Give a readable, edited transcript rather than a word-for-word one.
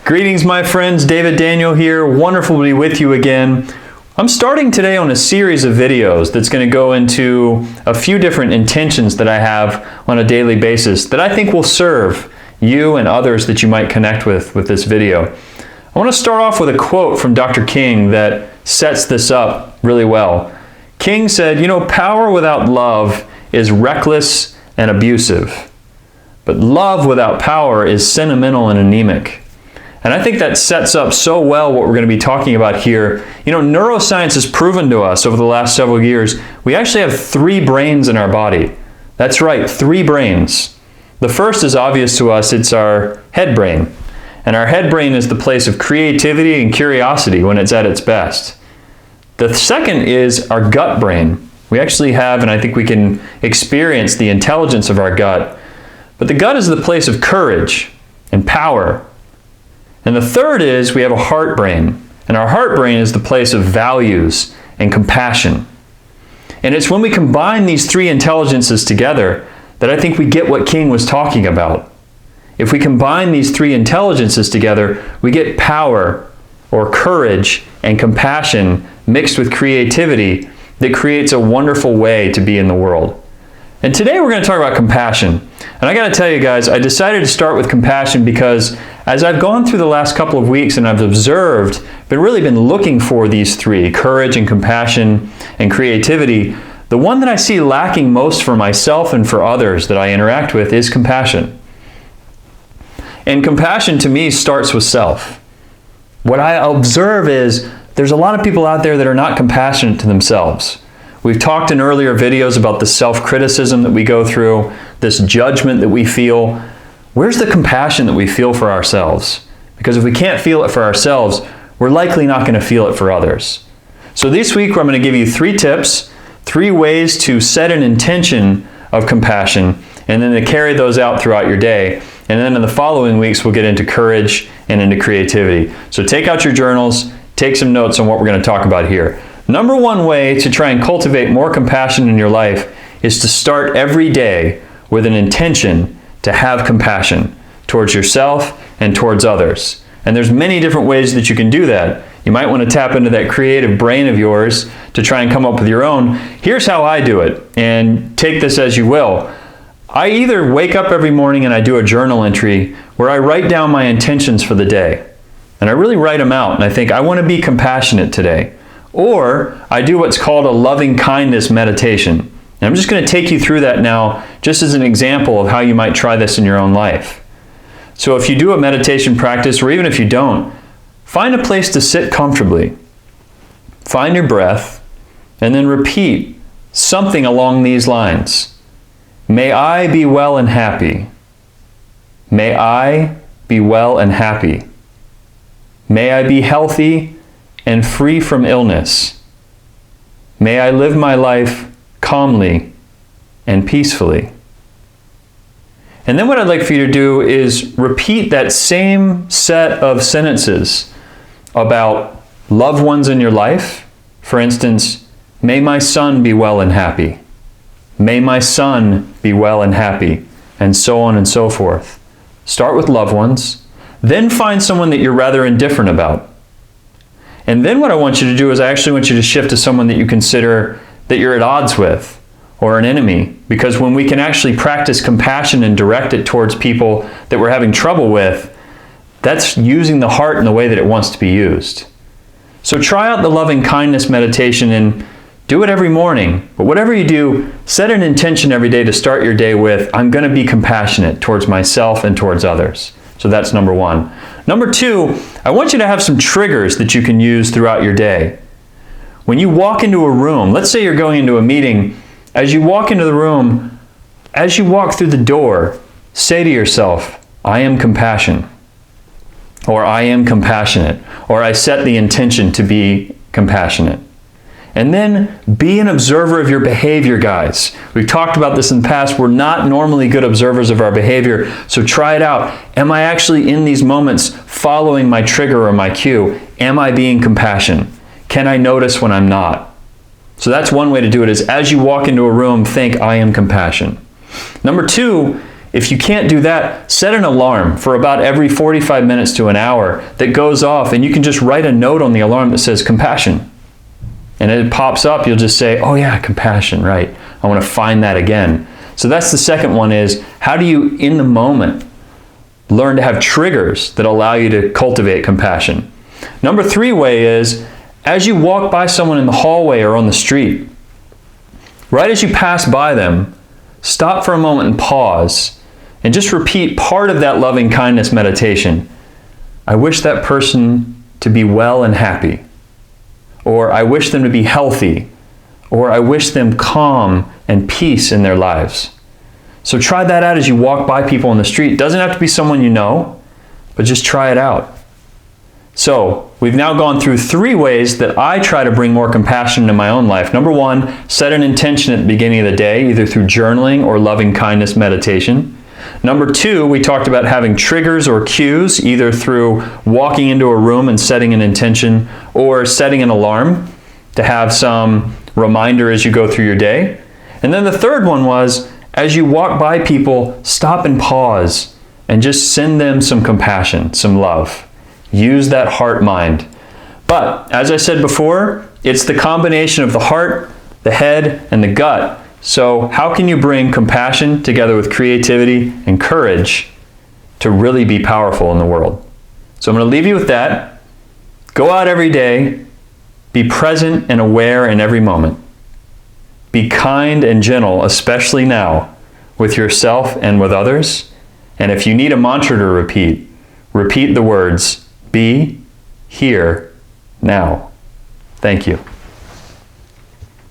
Greetings, my friends. David Daniel here. Wonderful to be with you again. I'm starting today on a series of videos that's going to go into a few different intentions that I have on a daily basis that I think will serve you and others that you might connect with this video. I want to start off with a quote from Dr. King that sets this up really well. King said, power without love is reckless and abusive, but love without power is sentimental and anemic. And I think that sets up so well what we're going to be talking about here. Neuroscience has proven to us over the last several years, we actually have 3 brains in our body. That's right, 3 brains. The first is obvious to us, it's our head brain. And our head brain is the place of creativity and curiosity when it's at its best. The second is our gut brain. We actually have, and I think we can experience the intelligence of our gut. But the gut is the place of courage and power. And the third is we have a heart brain. And our heart brain is the place of values and compassion. And it's when we combine these 3 intelligences together that I think we get what King was talking about. If we combine these 3 intelligences together, we get power or courage and compassion mixed with creativity that creates a wonderful way to be in the world. And today we're going to talk about compassion. And I got to tell you guys, I decided to start with compassion because as I've gone through the last couple of weeks and I've observed, but really been looking for these 3, courage and compassion and creativity, the one that I see lacking most for myself and for others that I interact with is compassion. And compassion to me starts with self. What I observe is there's a lot of people out there that are not compassionate to themselves. We've talked in earlier videos about the self-criticism that we go through, this judgment that we feel. Where's the compassion that we feel for ourselves? Because if we can't feel it for ourselves, we're likely not going to feel it for others. So this week, I'm going to give you 3 tips, 3 ways to set an intention of compassion, and then to carry those out throughout your day. And then in the following weeks, we'll get into courage and into creativity. So take out your journals, take some notes on what we're going to talk about here. Number 1 way to try and cultivate more compassion in your life is to start every day with an intention to have compassion towards yourself and towards others. And there's many different ways that you can do that. You might want to tap into that creative brain of yours to try and come up with your own. Here's how I do it, and take this as you will. I either wake up every morning and I do a journal entry where I write down my intentions for the day. And I really write them out, and I think I want to be compassionate today. Or I do what's called a loving kindness meditation. And I'm just going to take you through that now just as an example of how you might try this in your own life. So if you do a meditation practice, or even if you don't, find a place to sit comfortably. Find your breath, and then repeat something along these lines. May I be well and happy. May I be well and happy. May I be healthy and free from illness. May I live my life calmly and peacefully. And then what I'd like for you to do is repeat that same set of sentences about loved ones in your life. For instance, may my son be well and happy. May my son be well and happy, and so on and so forth. Start with loved ones, then find someone that you're rather indifferent about. And then what I want you to do is I actually want you to shift to someone that you consider that you're at odds with or an enemy. Because when we can actually practice compassion and direct it towards people that we're having trouble with, that's using the heart in the way that it wants to be used. So try out the loving kindness meditation and do it every morning. But whatever you do, set an intention every day to start your day with, I'm going to be compassionate towards myself and towards others. So that's number 1. Number 2, I want you to have some triggers that you can use throughout your day. When you walk into a room, let's say you're going into a meeting, as you walk into the room, as you walk through the door, say to yourself, I am compassion, or I am compassionate, or I set the intention to be compassionate. And then be an observer of your behavior, guys. We've talked about this in the past. We're not normally good observers of our behavior, so try it out. Am I actually in these moments following my trigger or my cue? Am I being compassionate? Can I notice when I'm not? So that's one way to do it, is as you walk into a room, think, I am compassion. Number 2 If you can't do that, set an alarm for about every 45 minutes to an hour that goes off, and you can just write a note on the alarm that says compassion. And it pops up, you'll just say, oh yeah, compassion, right. I want to find that again. So that's the second one, is how do you, in the moment, learn to have triggers that allow you to cultivate compassion? Number 3 way is, as you walk by someone in the hallway or on the street, right as you pass by them, stop for a moment and pause and just repeat part of that loving kindness meditation. I wish that person to be well and happy. Or I wish them to be healthy. Or I wish them calm and peace in their lives. So try that out as you walk by people on the street. It doesn't have to be someone you know, but just try it out. So we've now gone through 3 ways that I try to bring more compassion into my own life. Number 1, set an intention at the beginning of the day, either through journaling or loving kindness meditation. Number 2, we talked about having triggers or cues, either through walking into a room and setting an intention, or setting an alarm to have some reminder as you go through your day. And then the third one was, as you walk by people, stop and pause and just send them some compassion, some love. Use that heart mind. But as I said before, it's the combination of the heart, the head, and the gut. So how can you bring compassion together with creativity and courage to really be powerful in the world? So I'm going to leave you with that. Go out every day. Be present and aware in every moment. Be kind and gentle, especially now, with yourself and with others. And if you need a mantra to repeat, repeat the words, be here now. Thank you.